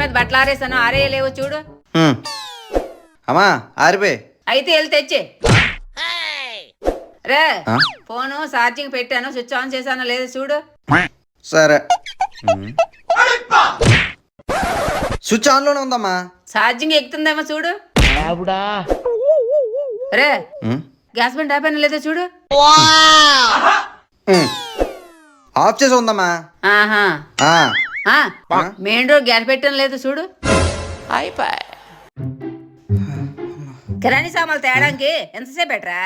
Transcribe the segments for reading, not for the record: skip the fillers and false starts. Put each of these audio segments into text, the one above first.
మీద బట్టలు ఆరేసాను, ఆరేయలేవు చూడు. అమ్మా ఆరిపోయి అయితే వెళ్ళి తెచ్చి రే. ఫోను ఛార్జింగ్ పెట్టాను, స్విచ్ ఆన్ చేశానో లేదో చూడు. సరే. స్విచ్ ఆన్ లోనే ఉందమ్మా. ఛార్జింగ్ ఎక్కుతుందేమో చూడు. రే గ్యాస్ బండ్ ఆపానో లేదో చూడు. ఆఫ్ చేసి ఉందమ్మా. ఆహా మెయిన్ డోర్ గ్యాస్ పెట్టాను లేదో చూడు. అయిపోయి కిరాణీ సామాన్లు తేడానికి ఎంతసేపు పెట్టరా?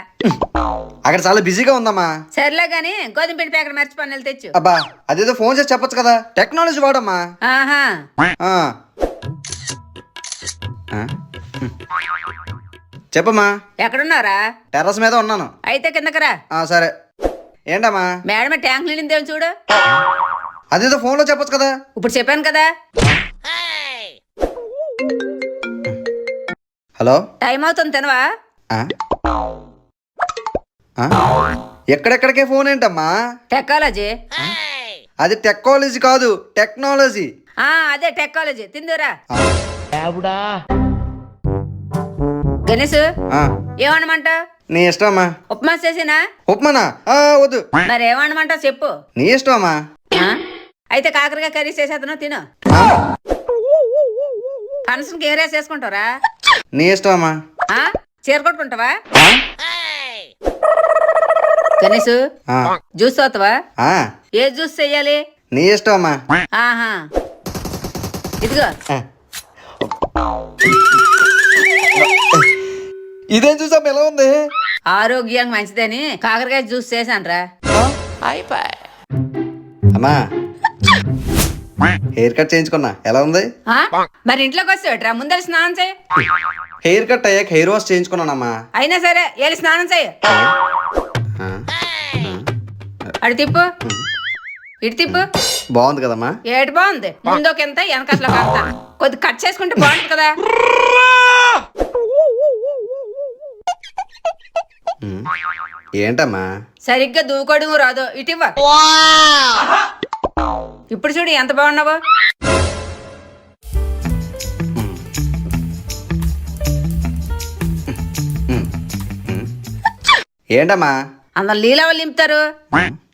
అక్కడ చాలా బిజీగా ఉందమ్మా. సర్లే గాని గోధుమ పిండి ప్యాకెట్ మర్చిపోయి వెళ్ళి తెచ్చు. అబ్బా అదేదో ఫోన్ చేసి చెప్పొచ్చు కదా, టెక్నాలజీ వాడమ్మా. ఆహా చెప్పమ్మా. ఎక్కడున్నారా? టెర్రస్ మీద ఉన్నాను. అయితే కిందకరా. సరే. ఏంటమ్మా? మేడమే ట్యాంక్ నిండిందేమో చూడు. అదేదో ఫోన్ లో చెప్పొచ్చు కదా. ఇప్పుడు చెప్పాను కదా. హలో, టైం అవుతుంది తినవా? ఎక్కడెక్కడికే ఫోన్ ఏంటమ్మా? టెక్నాలజీ. అది టెక్నాలజీ కాదు, టెక్నాలజీ. అదే టెక్నాలజీ. తిందురా గణేష్. ఏమనమంట? నీ ఇష్టం అమ్మా. ఉప్మా చేసినా? ఉప్మానా? వద్దు. మరి ఏమనమంట చెప్పు. నీ ఇష్టం అమ్మా. అయితే కాకరకాయ కర్రీ చేసేతను తిను. ఫంక్షన్కి ఏ రేస్ వేసుకుంటారా? నీ ఇష్టం అమ్మా. చీర కొట్టుకుంటావా? గణేష్ జ్యూస్ అవుతావా? ఏ జ్యూస్ చెయ్యాలి? నీ ఇష్టం అమ్మా. ఆహా ఇదిగో. ఇదేం చూసాం ఎలా ఉంది? ఆరోగ్యానికి మంచిదని కాకరకాయ జ్యూస్ చేశానరా. అయిపోయి అమ్మా హెయిర్ కట్ చేయించుకున్నా, ఎలా ఉంది? మరి ఇంట్లోకి వస్తావుట్రా, ముందర స్నానం చేయి. హెయిర్ కట్ అయ్యాక హెయిర్ వాష్ చేయించుకున్నానమ్మా. అయినా సరే వెళ్ళి స్నానం చేయి. అటు తిప్పు, ఇటు తిప్పు. బాగుంది కదమ్మా? ఏటి బాగుంది? ముందోకెంత వెనకట్లోకి అంత కొద్ది కట్ చేసుకుంటే బాగుంటుంది కదా. ఏంటమ్మా? సరిగ్గా దూకోడు రాదు, ఇటివ్వ. ఇప్పుడు చూడు ఎంత బాగున్నావో. ఏంటమ్మా? అందులో లీలవలు నింపుతారు.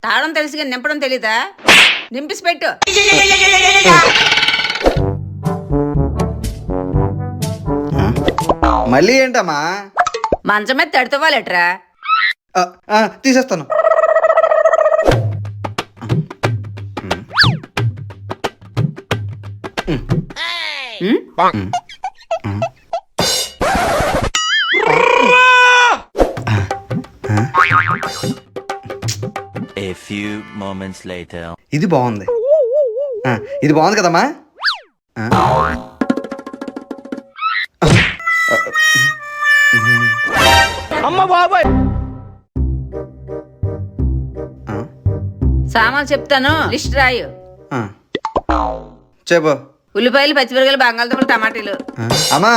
తాళం తెలిసి కానీ నింపడం తెలీదా? నింపిసి పెట్టు. మళ్ళీ ఏంటమ్మా? మంచం మీద తడుతవాలెట్రా. తీసేస్తాను. A few moments later. ఇది బాగుంది. ఇది బాగుంది కదమ్మా? అమ్మ బాబాయ్. సామాన్లు చెప్తాను, లిస్ట్ రాయు. చెప్పు. ఉల్లిపాయలు, పచ్చిమిరపకాయలు, బంగాళదుంపలు, టమాటీలు. అమ్మా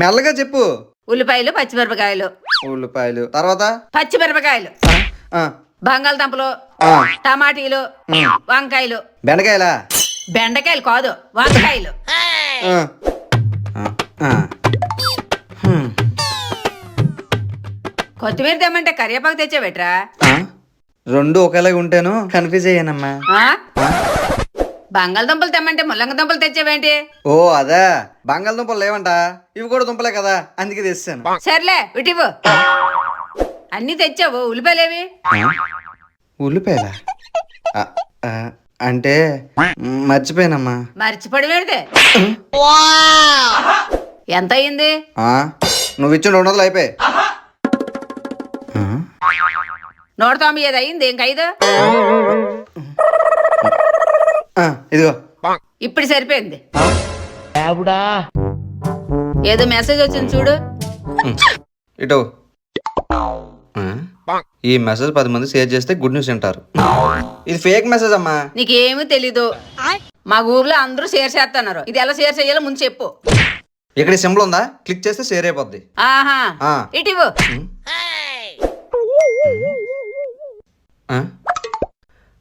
మెల్లగా చెప్పు. ఉల్లిపాయలు, పచ్చిమిరపకాయలు. ఉల్లిపాయలు తర్వాత పచ్చిమిరపకాయలు, బంగాళదుంపలు, టమాటీలు, వంకాయలు. బెండకాయలా? బెండకాయలు కాదు, వంకాయలు. కొత్తిమీర తెమ్మంటే కరివేపాకు తెచ్చావేట్రా? రెండు ఒకేలాగా ఉంటాను, కన్ఫ్యూజ్ అయ్యానమ్మా. బంగాళదుంపలు తెమ్మంటే ముల్లంగ దుంపలు తెచ్చావేంటి? ఓ అదా, బంగాళదుంపలు లేవంట, ఇవి కూడా దుంపలే కదా, అందుకే తెచ్చాను. సర్లే ఇటివ్వు. అన్ని తెచ్చావు, ఉల్లిపాయలేవి? ఉల్లిపాయలా? అంటే మర్చిపోయానమ్మా. మర్చిపడివేడితే ఎంత అయింది? నువ్వు ఇచ్చిన 200 అయిపోయి. 195 అయింది, ఇంక 5. ఇదిగో. ఇప్పుడు సరిపోయింది. ఏదో మెసేజ్ వచ్చింది చూడు. ఇటు. ఈ మెసేజ్ 10 మంది షేర్ చేస్తే గుడ్ న్యూస్ అంటారు. ఇది ఫేక్ మెసేజ్ అమ్మా. నీకేమీ తెలీదు. మా ఊర్లో అందరూ షేర్ చేస్తున్నారు. ఇది ఎలా షేర్ చేయాలో ముందు చెప్పు. ఇక్కడ సింబల్ ఉందా, క్లిక్ చేస్తే షేర్ అయిపోద్ది. ఆహా ఇటివ్వు.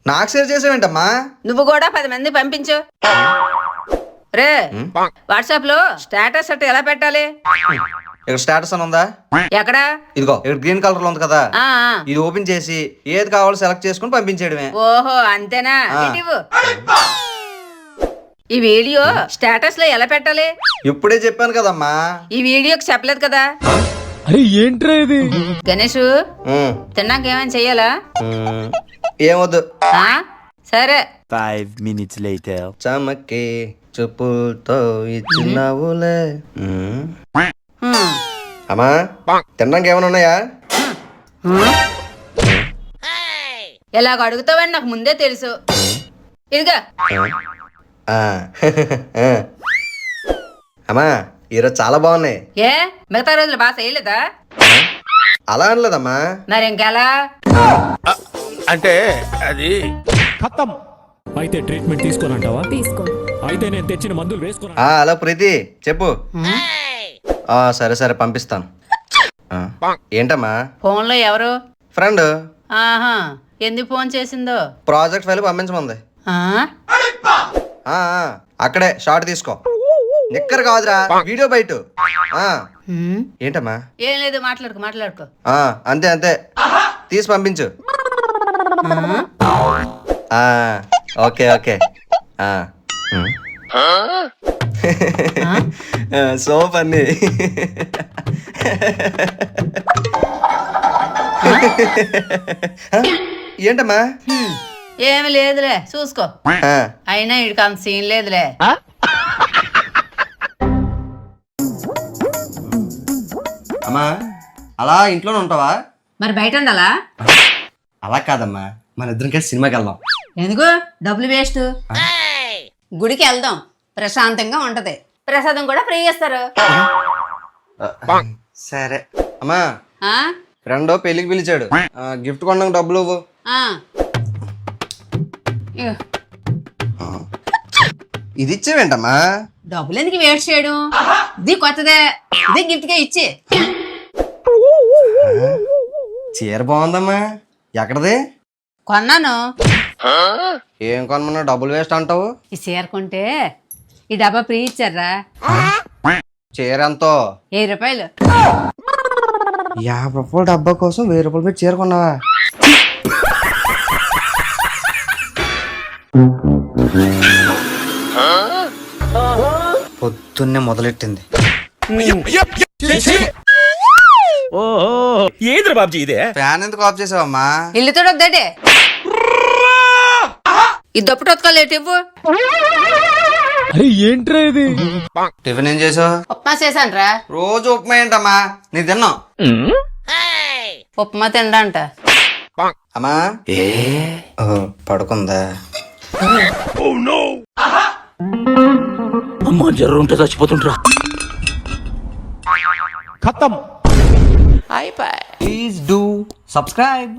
నాకు షేర్ చేసావేంటమ్మా? నువ్వు కూడా 10 మంది పంపించు. రే వాట్సాప్ లో స్టేటస్ అట్టు ఎలా పెట్టాలి? ఇక్కడ స్టేటస్ అని ఉందా? ఎక్కడా? ఇదిగో ఇక్కడ గ్రీన్ కలర్ లో ఉంది కదా, ఆ, ఆ. ఇది ఓపెన్ చేసి ఏది కావాలో సెలెక్ట్ చేసుకుని పంపించేయడమే. ఓహో అంతేనా? ఆ. ఇటివ్వు. ఈ వీడియో స్టేటస్ లో ఎలా పెట్టాలి? ఇప్పుడే చెప్పాను కదమ్మా. ఈ వీడియోకి చెప్పలేదు కదా. అరే ఏంట్రా ఇది? గణేష్ ఉమ్, తిన్నాక ఏమైనా చెయ్యాలా? ఉమ్, ఏమొద్దు. ఆ? సరే 5 minutes later. చమకే చెప్పులతో ఇచ్చినావులే. ఉమ్. హ్మ్. అమ్మా తినడానికి ఏమైనా ఉన్నాయా? ఇలాగ అడుగుతావని నాకు ముందే తెలుసు. ఇదిగా ఆ. అమ్మా ఈరోజు చాలా బాగున్నాయి. ఏ మిగతా రోజులు బాగా చేయలేదా? అలా అనలేదమ్మా. మరి ఇంకెలా? అంటే అది ఖతం. అయితే ట్రీట్మెంట్ తీసుకోనంటావా? తీసుకో. అయితే నేను తెచ్చిన మందులు వేసుకోను. హలో ప్రీతి చెప్పు. సరే సరే పంపిస్తాను. ఆ, ఏంటమ్మా? ఫోన్ లో ఎవరు? ఫ్రెండ్ ఆహా ఎందుకు ఫోన్ చేసిందో? ప్రాజెక్ట్ ఫైల్ పంపించమంది. ఆ? అక్కడే షార్ట్ తీసుకో. నిక్కర్ కాదురా, వీడియో బయట. హ్మ్. ఏంటమ్మా? ఏం లేదు, మాట్లాడుకో. అంతే అంతే, తీసి పంపించు. Okay okay. So funny. ఏంటమ్మా? హ్మ్. ఏమి లేదులే, చూసుకో. ఆ, అయినా ఇడికి అంత సీన్ లేదులే. అమ్మా అలా ఇంట్లోనే ఉంటావా? మరి బయట ఉండాలా? అలా కాదమ్మా, మన ఇద్దరం కలిసి సినిమాకి వెళ్దాం. ఎందుకు? డబ్బులు వేస్ట్. గుడికి వెళ్దాం, ప్రశాంతంగా ఉంటది. ప్రసాదం కూడా ఫ్రీ చేస్తారు. సరే అమ్మా, ఆ? ఫ్రెండ్ పెళ్లికి పిలిచాడు, గిఫ్ట్ కొనడానికి డబ్బులు ఇవ్వు. ఆ. ఇగో, ఇది ఇచ్చేవేంటమ్మా? డబ్బులు ఎందుకు వేస్ట్ చేయడం? ఇది కొత్తదే, ఇది గిఫ్ట్ గా ఇచ్చి. చీర బాగుందమ్మా, ఎక్కడది? కొన్నాను. ఏం కొనమన్నా డబ్బులు వేస్ట్ అంటావు? ఈ చీర కొంటే ఈ డబ్బా ఫ్రీ ఇచ్చారా? చీర ఎంతో? 1000 రూపాయలు. 50 రూపాయల డబ్బా కోసం 1000 రూపాయలు పెట్టి చీర కొన్నావా? పొద్దున్నే మొదలెట్టింది. ఓహో ఏంద్ర బాబ్జీ ఇదే? ఫ్యాన్ ఎందుకు ఆఫ్ చేసావమ్మా? ఇల్లు తొడొద్దండి. ఈ దొప్పటొత్తుకోలేటు ఇవ్వు. అరే ఏంట్రా ఇది? టిఫిన్ ఏం చేసావు? ఉప్మా చేశాను రా. రోజు ఉప్మా ఏంటమ్మా, నీకు తిన్నావు. ఉప్మా తిండంట. అమ్మా పడుకుందా? అమ్మ జ్వరం ఉంటే చచ్చిపోతుంటరా. ఖతం. Please do subscribe.